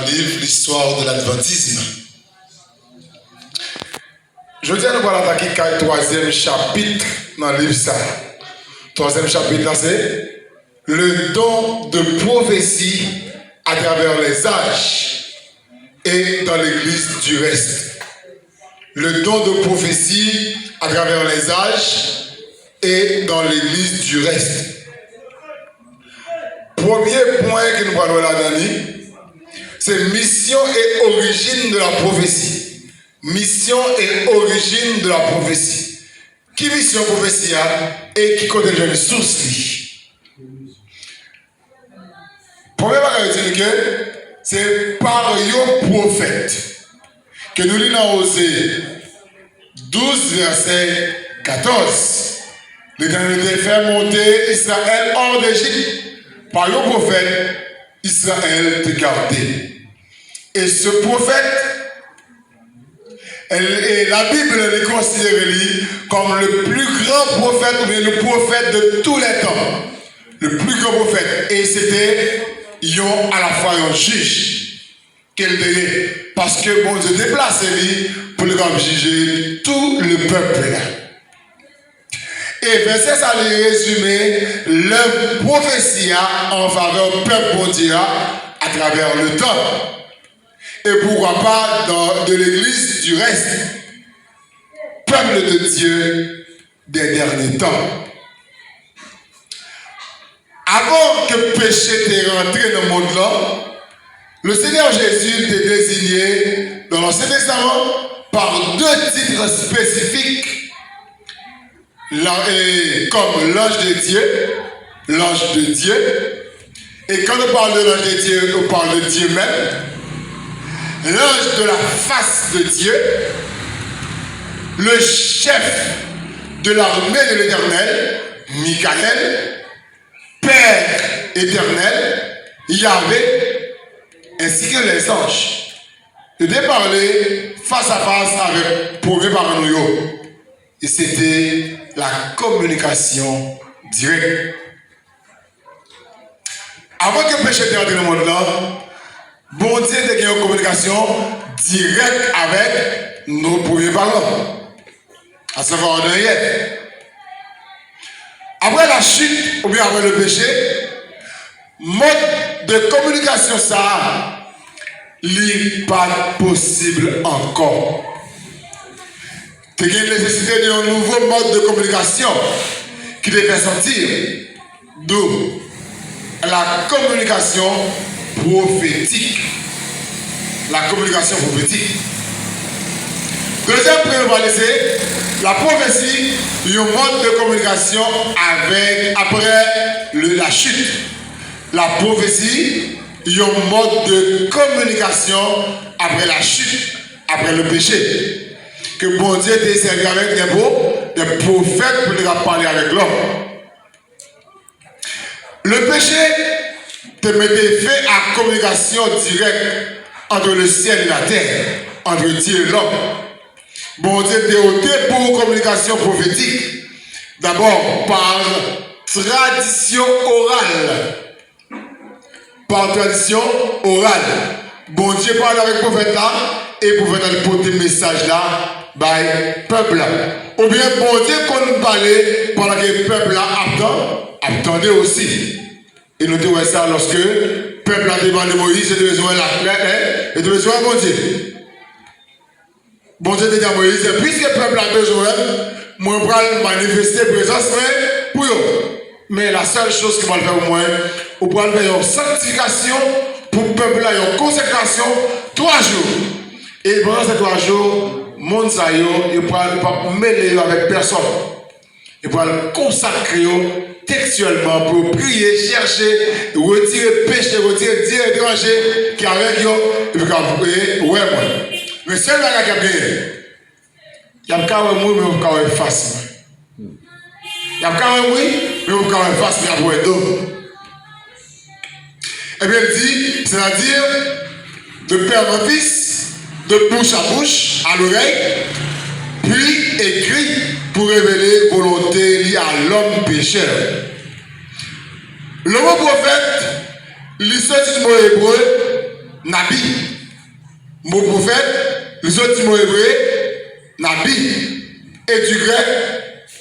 livre l'histoire de l'adventisme. Je dis à nous attaquer le troisième chapitre dans le livre ça. Troisième chapitre là c'est le don de prophétie à travers les âges et dans l'église du reste. Le don de prophétie à travers les âges et dans l'église du reste. Premier point que nous parlons là-dedans, c'est mission et origine de la prophétie. Mission et origine de la prophétie. Qui mission prophétie et qui connaît les sources. Premier point que c'est par un prophète que nous lisons dans Osée 12 verset 14. L'Éternel fait monter Israël hors d'Égypte. Par le prophète, Israël te gardé. Et ce prophète, la Bible le considère comme le plus grand prophète, ou bien le prophète de tous les temps. Le plus grand prophète. Et c'était à la fois un juge qu'elle donnait. Parce que bon Dieu déplace lui pour le juger tout le peuple là. Et verset ça les résumer leur prophétie en faveur du peuple bon Dieu à travers le temps. Et pourquoi pas de l'église du reste, peuple de Dieu des derniers temps. Avant que le péché t'ait rentré dans le monde là, le Seigneur Jésus t'est désigné dans l'Ancien Testament par deux titres spécifiques. Comme l'ange de Dieu, et quand on parle de l'ange de Dieu, on parle de Dieu même, l'ange de la face de Dieu, le chef de l'armée de l'Éternel, Michael, Père éternel, Yahvé, ainsi que les anges. Je vais parler face à face avec premier parent nous. Et c'était la communication directe. Avant que le péché était entré dans le monde là, bon Dieu était une communication directe avec nos premiers parents. À savoir Noé. Après la chute, ou bien après le péché, mode de communication ça n'est pas possible encore. Il y a une nécessité d'un nouveau mode de communication qui devait sortir, d'où la communication prophétique. La communication prophétique. Deuxième point, on va laisser la prophétie, un mode de communication après la chute. La prophétie, un mode de communication après la chute, après le péché. Que bon Dieu t'a servi avec des prophètes pour leur parler avec l'homme. Le péché te mettait fait à communication directe entre le ciel et la terre, entre Dieu et l'homme. Bon Dieu t'a ôté pour communication prophétique, d'abord par tradition orale. Par tradition orale. Bon Dieu parle avec le prophète là, et le prophète a porté le message là. By peuple là. Ou bien bon Dieu qu'on nous parlait pendant que le peuple là attendait aussi. Et nous disons ça lorsque le peuple a demandé Moïse et besoin et de besoin bon Dieu. Bon Dieu dit à Moïse, puisque le peuple a besoin, moi je vais manifester présence pour eux. Mais la seule chose que je vais faire pour moi, je vais faire une sanctification pour le peuple là, une consécration 3 jours. Et pendant ces 3 jours, monde ça yo, il ne peut pas mêler avec personne. Il peut le consacrer textuellement pour prier, chercher, retirer péché, retirer Dieu étranger qui est avec eux, et puis prier, ouais moi. Mais seul là qui a gagné, il y a quand même moi, mais il y a quand même face. Il y a quand même oui, mais il y a quand même face, mais il y a pour deux. Et bien il dit, c'est-à-dire de père en fils, de bouche à bouche, à l'oreille, puis écrit pour révéler volonté liée à l'homme pécheur. Le mot prophète, l'histoire du mot hébreu, Nabi. Mot prophète, les autres mots hébreux, Nabi. Et du grec,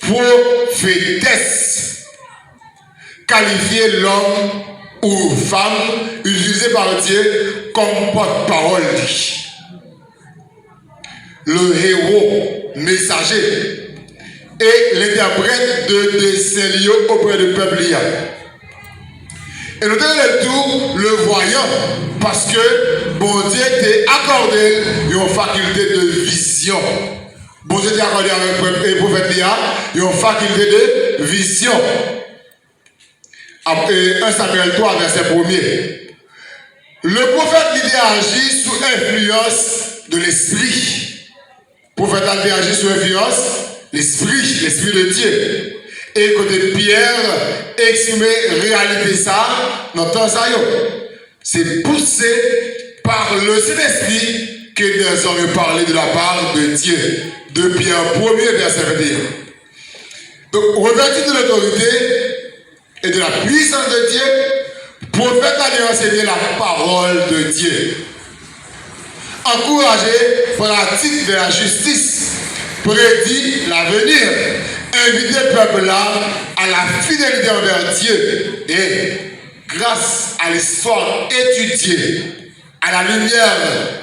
prophétesse. Qualifier l'homme ou femme utilisé par Dieu comme porte-parole. Le héros, messager et l'interprète de Célio auprès du peuple. Et nous donnons le tout le voyant parce que bon Dieu t'a accordé une faculté de vision. Bon Dieu t'a accordé avec le prophète une faculté de vision. 1 Samuel 3, verset 1er. Le prophète l'idée agit sous influence de l'esprit. Le prophète agit sous influence l'esprit de Dieu. Et côté Pierre exprimer réalité ça dans temps ça. C'est poussé par le Saint-Esprit que nous avons parlé de la part de Dieu. De Pierre 1er, verset 21. Donc, revêtu de l'autorité et de la puissance de Dieu, prophète a enseigné la parole de Dieu. Encourager, pratique de la justice, prédit l'avenir, inviter le peuple là à la fidélité envers Dieu et grâce à l'histoire étudiée, à la lumière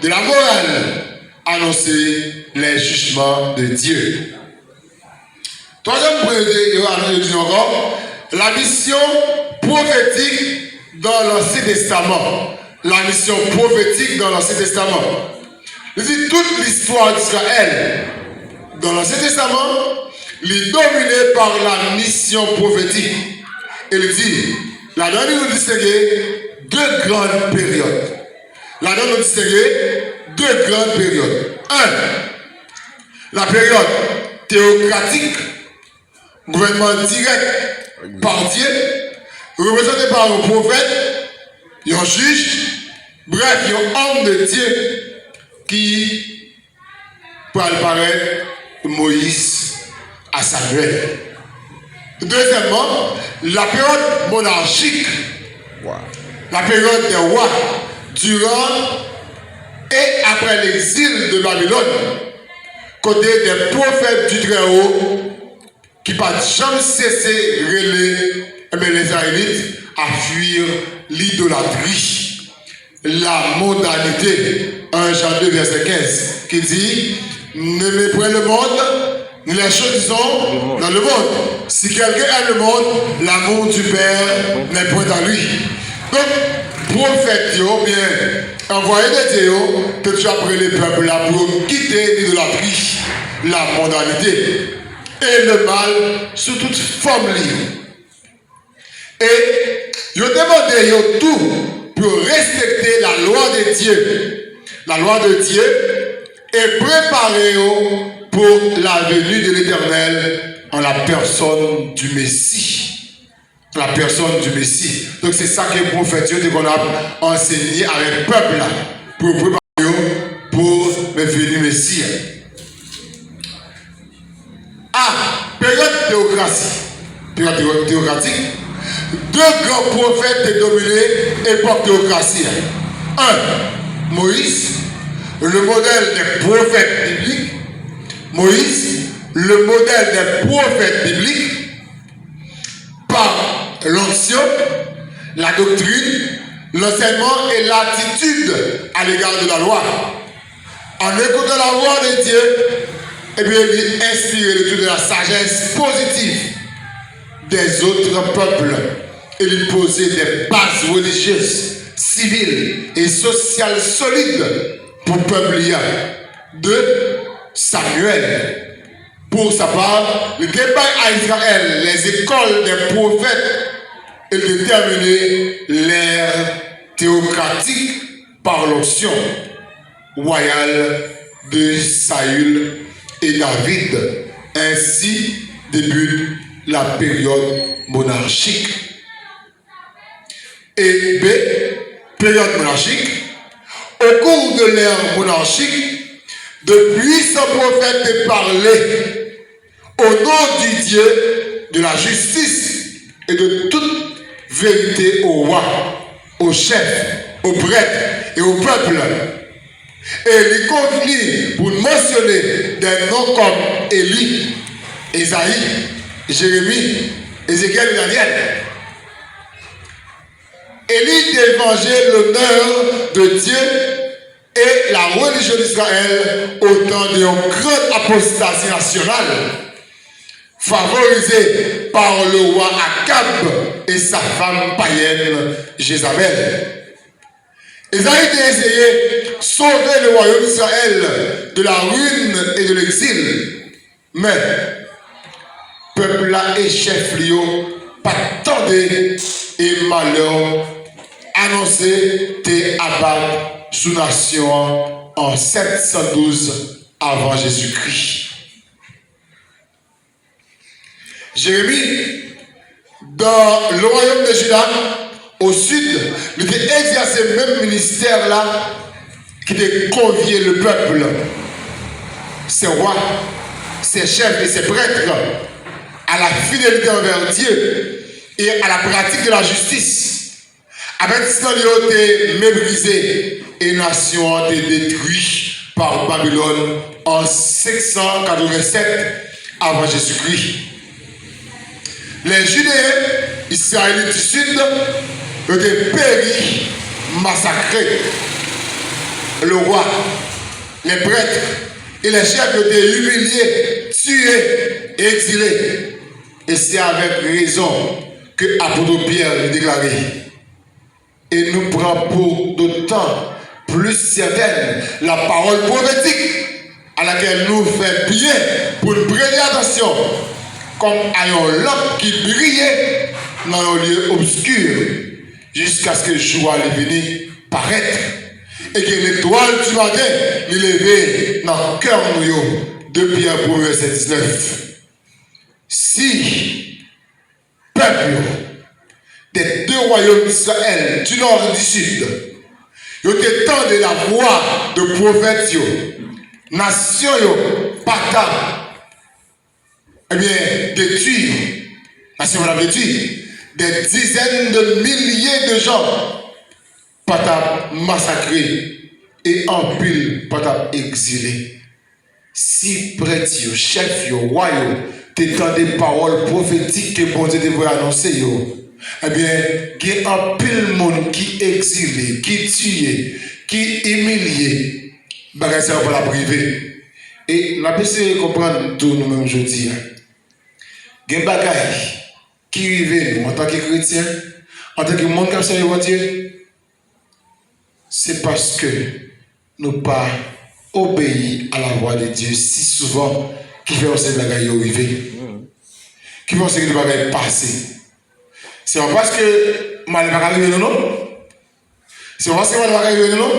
de la morale, annoncer les jugements de Dieu. Troisième point, encore, la mission prophétique dans l'Ancien Testament. La mission prophétique dans l'Ancien Testament. Je dis toute l'histoire d'Israël dans l'Ancien Testament est dominée par la mission prophétique. Il dit, là-dedans nous distinguer deux grandes périodes. Là-dedans nous distinguer deux grandes périodes. Un, la période théocratique, gouvernement direct par Dieu, représenté par un prophète, un juge, bref, un homme de Dieu qui peut apparaître Moïse à Samuel. Deuxièmement, la période monarchique, la période des rois, durant et après l'exil de Babylone, côté des prophètes du Très-Haut, qui pas jamais cessé les Israélites à fuir l'idolâtrie, la mondanité. 1 Jean 2, verset 15, qui dit, n'aimez point le monde, ni les choses qui sont dans le monde. Si quelqu'un aime le monde, l'amour du Père n'est point dans lui. Donc, prophète, bien, envoyé de Dieu, que tu as pris les peuples là pour quitter l'idolâtrie, la mondanité et le mal sous toute forme libre. Et ils ont demandé tout pour respecter la loi de Dieu. La loi de Dieu est préparée pour la venue de l'Éternel en la personne du Messie. La personne du Messie. Donc c'est ça que le prophète Dieu qu'on a enseigné avec le peuple là, pour préparer pour le venue Messie. Période théocratie. Période théocratique. Deux grands prophètes ont dominé l'époque théocratie. Un, Moïse, le modèle des prophètes bibliques. Moïse, le modèle des prophètes bibliques, par l'onction, la doctrine, l'enseignement et l'attitude à l'égard de la loi. En écoutant la voix de Dieu, et bien, il inspire l'étude de la sagesse positive des autres peuples et lui poser des bases religieuses, civiles et sociales solides pour le peuple de Samuel. Pour sa part, le débat à Israël, les écoles des prophètes, et déterminer l'ère théocratique par l'onction royale de Saül et David. Ainsi débute la période monarchique. Et B, période monarchique. Au cours de l'ère monarchique, de puissants prophètes parlaient au nom du Dieu de la justice et de toute vérité au roi, au chef, aux prêtres et au peuple. Et il continue pour mentionner des noms comme Élie, Esaïe, Jérémie, Ézéchiel et Daniel. Élie défendait l'honneur de Dieu et la religion d'Israël au temps d'une grande apostasie nationale, favorisée par le roi Akab et sa femme païenne Jézabel. Esaïe a essayé de sauver le royaume d'Israël de la ruine et de l'exil, mais peuple là et chef Lio pas tendé et malheur annoncé t'es abattu sous nation en 712 avant Jésus-Christ. Jérémie, dans le royaume de Juda, au sud, il a exercé le même ministère là qui a convié le peuple, ses rois, ses chefs et ses prêtres à la fidélité envers Dieu et à la pratique de la justice. Avertissement de été méprisé et nation a été détruite par Babylone en 587 avant Jésus-Christ. Les Judéens, Israélites du Sud, ont été péris, massacrés. Le roi, les prêtres et les chefs ont été humiliés, tués et exilés. Et c'est avec raison que l'apôtre Pierre a déclaré. Et nous prend pour d'autant plus certaine la parole prophétique à laquelle nous fait bien pour nous prêter attention, comme à une lampe qui brillait dans un lieu obscur jusqu'à ce que le jour allait venir paraître et que l'étoile du matin est levée dans le cœur de nous. 2 Pierre 1, verset 19. Si peuple des deux royaumes d'Israël, du nord et du sud, ils ont étendu la voix de prophètes, nation, pas eh bien, détruire, nation va détruire, des dizaines de milliers de gens, pas massacrés et en pile, pas exilés. Si prêtres, chefs, royaux, t'étendent des paroles prophétiques que bon Dieu devrait annoncer, eh bien, il y a un pile monde qui exilé, qui tué, qui humilié, bagay ça va la priver. Et la PC comprendre tout nous-mêmes aujourd'hui. Il y a des bagages qui arrivent nous en tant que chrétiens, en tant que monde qui a servi Dieu, c'est parce que nous pas obéi à la voix de Dieu si souvent qui fait ces bagages arriver, qui font ces bagages passer. C'est pas parce que mal va arriver non. C'est pas parce que mal va arriver non.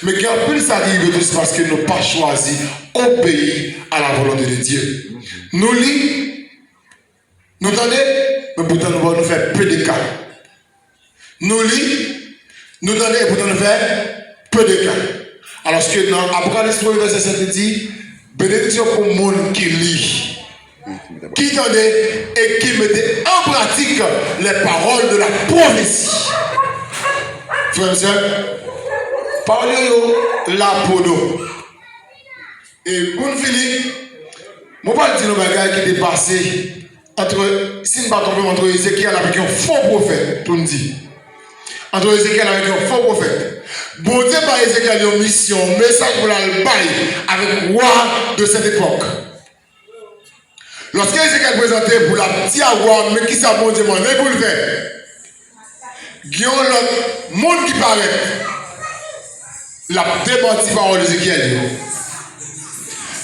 Mais quand plus ça arrive, c'est parce que nous n'avons pas choisi obéir à la volonté de Dieu. Nous lisons, nous entendons, mais pourtant nous allons faire peu de cas. Nous lisons, nous entendons, et pourtant nous faisons peu de cas. Alors que dans Apocalypse 1, verset 7 dit, bénédiction pour le monde qui lit, qui entendait et qui mettait en pratique les paroles de la prophétie. Frères et sœurs, parlez là pour nous. Et pour nous finir, je ne vais pas dire nos bagages qui étaient passés entre, si nous ne entre Ézéchiel avec un faux prophète, tout nous dit. Entre Ézéchiel avec un faux prophète. Bon Dieu par Ézéchiel une mission, un message pour la bail avec le roi de cette époque. Lorsque Ézéchiel présentait pour la petite roi, mais qui ça bon Dieu demandé pour le faire? Il y a l'autre monde qui paraît. La démenti parole d'Ézéchiel.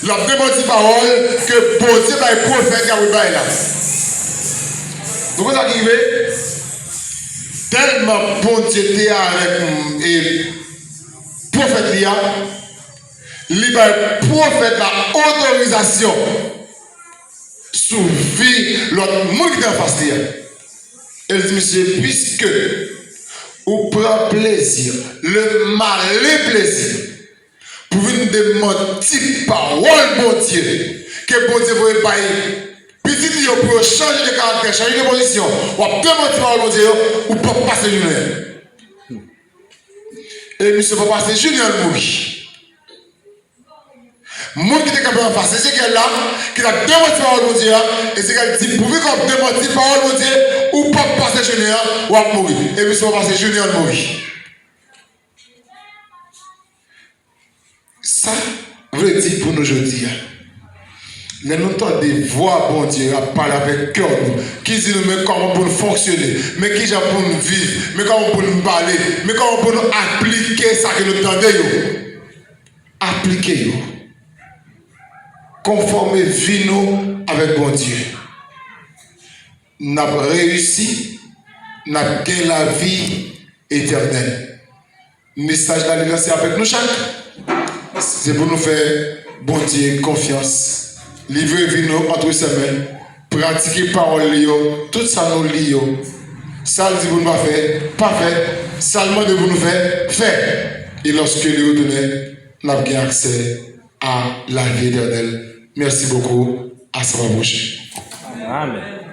La démenti parole que bon Dieu par le prophète Yahweh là. Donc vous arrivez tellement bon Dieu était avec et prophète Lia, il prophète la autorisation sous vie l'autre monde qui est en face de lui. Elle dit, monsieur, puisque vous prenez plaisir, le malin plaisir, pour venir demander parole, bon Dieu, que bon Dieu vous bailler, petit Dieu pour changer de caractère, changer de position, ou demander parole, bon Dieu, ou pas passer une heure. Et monsieur va passer Junior mourir. Monde qui était capable de faire, c'est qu'elle là, qui a démenti parole de Dieu, et c'est qu'elle dit, pour qu'on démenti parole de Dieu, ou pas passer Junior, ou à mourir. Et monsieur va passer Junior mourir. Ça, veut dire pour nous aujourd'hui, nous entendons des voix, bon Dieu, à parler avec cœur, qui disent mais comment pour nous fonctionner, mais qui j'ai pour nous vivre, mais comment pour nous parler, mais comment pour nous appliquer ça que nous entendons. Appliquer. Conformer vie nous avec bon Dieu. Nous avons réussi, nous avons gagné la vie éternelle. Le message de l'Alliance c'est avec nous chaque. C'est pour nous faire bon Dieu confiance. Livrer vie nous entre semaines. Pratiquer parole, tout ça nous lit. Ça dit pour nous faire, pas faire. Seulement de vous nous faire, faire. Et lorsque nous retournons, nous avons accès à la vie éternelle. Merci beaucoup. À la prochaine. Amen.